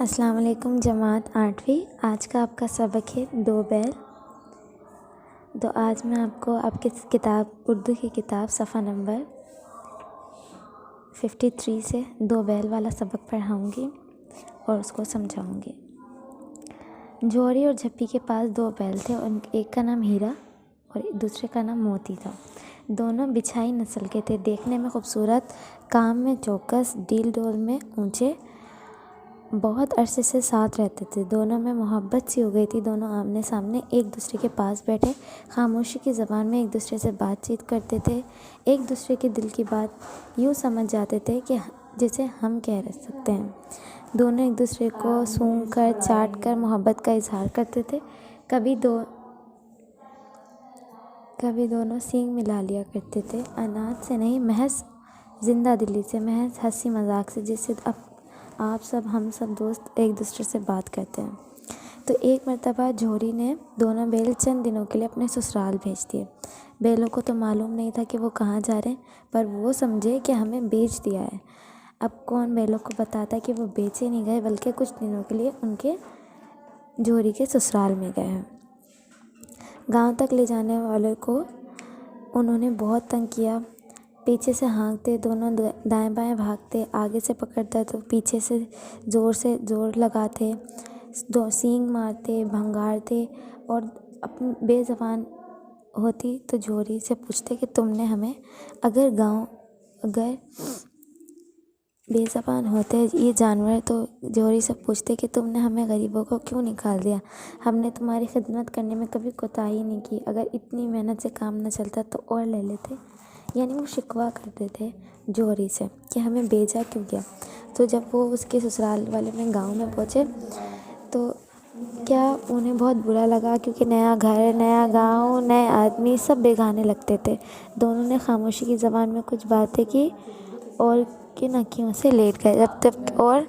السلام علیکم جماعت 8ویں۔ آج کا آپ کا سبق ہے 2 بیل۔ تو آج میں آپ کو آپ کی کتاب اردو کی کتاب صفحہ نمبر 53 سے 2 بیل والا سبق پڑھاؤں گی اور اس کو سمجھاؤں گی۔ جوہری اور جھپی کے پاس 2 بیل تھے، ایک کا نام ہیرا اور دوسرے کا نام موتی تھا۔ دونوں بچھائی نسل کے تھے، دیکھنے میں خوبصورت، کام میں چوکس، ڈیل ڈول میں اونچے، بہت عرصے سے ساتھ رہتے تھے۔ دونوں میں محبت سی ہو گئی تھی، دونوں آمنے سامنے ایک دوسرے کے پاس بیٹھے خاموشی کی زبان میں ایک دوسرے سے بات چیت کرتے تھے، ایک دوسرے کے دل کی بات یوں سمجھ جاتے تھے کہ جسے ہم کہہ سکتے ہیں۔ دونوں ایک دوسرے کو سونگھ کر چاٹ کر محبت کا اظہار کرتے تھے، کبھی دونوں سینگ ملا لیا کرتے تھے، انات سے نہیں، محض زندہ دلی سے، محض ہنسی مذاق سے، جیسے ہم سب دوست ایک دوسرے سے بات کرتے ہیں۔ تو ایک مرتبہ جوہری نے دونوں بیل چند دنوں کے لیے اپنے سسرال بھیج دیے۔ بیلوں کو تو معلوم نہیں تھا کہ وہ کہاں جا رہے ہیں، پر وہ سمجھے کہ ہمیں بیچ دیا ہے۔ اب کون بیلوں کو بتاتا کہ وہ بیچے نہیں گئے بلکہ کچھ دنوں کے لیے ان کے جوہری کے سسرال میں گئے ہیں۔ گاؤں تک لے جانے والے کو انہوں نے بہت تنگ کیا، پیچھے سے ہانکتے، دونوں دائیں بائیں بھاگتے، آگے سے پکڑتا تو پیچھے سے زور لگاتے، سینگ مارتے، بھنگارتے، اور اپنی بے زبان ہوتی تو جوہری سے پوچھتے کہ تم نے ہمیں، اگر بے زبان ہوتے یہ جانور تو جوہری سے پوچھتے کہ تم نے ہمیں غریبوں کو کیوں نکال دیا، ہم نے تمہاری خدمت کرنے میں کبھی کوتاہی نہیں کی، اگر اتنی محنت سے کام نہ چلتا تو اور لے لیتے۔ یعنی وہ شکوہ کرتے تھے جوہری سے کہ ہمیں بیچا کیوں گیا۔ تو جب وہ اس کے سسرال والے میں گاؤں میں پہنچے تو کیا انہیں بہت برا لگا، کیونکہ نیا گھر، نیا گاؤں، نئے آدمی، سب بیگانے لگتے تھے۔ دونوں نے خاموشی کی زبان میں کچھ باتیں کی اور نکیوں سے لیٹ گئے، جب تک اور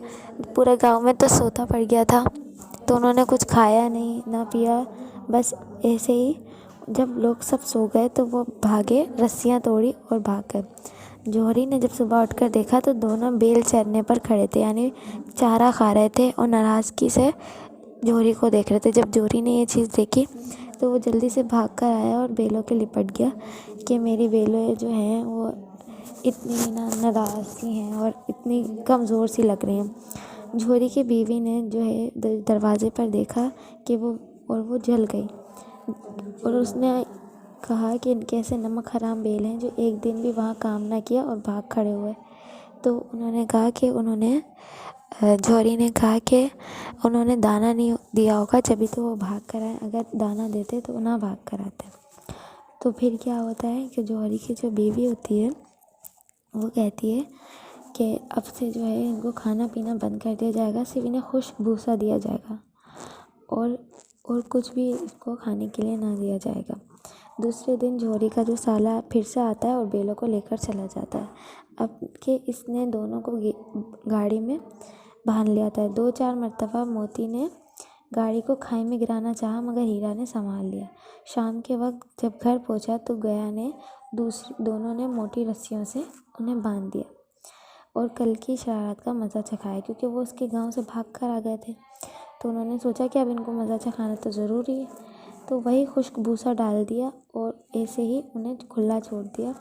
پورے گاؤں میں تو سوتا پڑ گیا تھا، تو انہوں نے کچھ کھایا نہیں نہ پیا، بس ایسے ہی۔ جب لوگ سب سو گئے تو وہ بھاگے، رسیاں توڑی اور بھاگ گئے۔ جوہری نے جب صبح اٹھ کر دیکھا تو دونوں بیل چرنے پر کھڑے تھے، یعنی چارہ کھا رہے تھے، اور ناراضگی سے جوہری کو دیکھ رہے تھے۔ جب جوہری نے یہ چیز دیکھی تو وہ جلدی سے بھاگ کر آیا اور بیلوں کے لپٹ گیا کہ میری بیلیں جو ہیں وہ اتنی ناراض سی ہیں اور اتنی کمزور سی لگ رہی ہیں۔ جوہری کی بیوی نے جو ہے دروازے پر دیکھا کہ وہ جل گئی، اور اس نے کہا کہ ان کے ایسے نمک حرام بیل ہیں جو ایک دن بھی وہاں کام نہ کیا اور بھاگ کھڑے ہوئے۔ تو جوہری نے کہا کہ انہوں نے دانہ نہیں دیا ہوگا جبھی تو وہ بھاگ کر آئے، اگر دانہ دیتے تو نہ بھاگ کر آتے۔ تو پھر کیا ہوتا ہے کہ جوہری کی جو بیوی ہوتی ہے وہ کہتی ہے کہ اب سے جو ہے ان کو کھانا پینا بند کر دیا جائے گا، صرف انہیں خشک بھوسا دیا جائے گا اور کچھ بھی اس کو کھانے کے لیے نہ دیا جائے گا۔ دوسرے دن جوہری کا جو سالہ پھر سے آتا ہے اور بیلوں کو لے کر چلا جاتا ہے، اب کہ اس نے دونوں کو گاڑی میں باندھ لیا تھا۔ 2-4 مرتبہ موتی نے گاڑی کو کھائی میں گرانا چاہا مگر ہیرا نے سنبھال لیا۔ شام کے وقت جب گھر پہنچا تو گیا نے دونوں نے موٹی رسیوں سے انہیں باندھ دیا اور کل کی شرارت کا مزہ چکھایا، کیونکہ وہ اس کے گاؤں سے بھاگ کر آ گئے تھے۔ تو انہوں نے سوچا کہ اب ان کو مزہ چکھانا تو ضروری ہے، تو وہی خشک بھوسا ڈال دیا اور ایسے ہی انہیں کھلا چھوڑ دیا،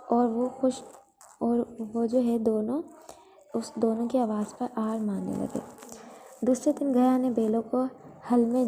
اور وہ جو ہے دونوں کی آواز پر آہٹ مارنے لگے۔ دوسرے دن گیا نے بیلوں کو ہل میں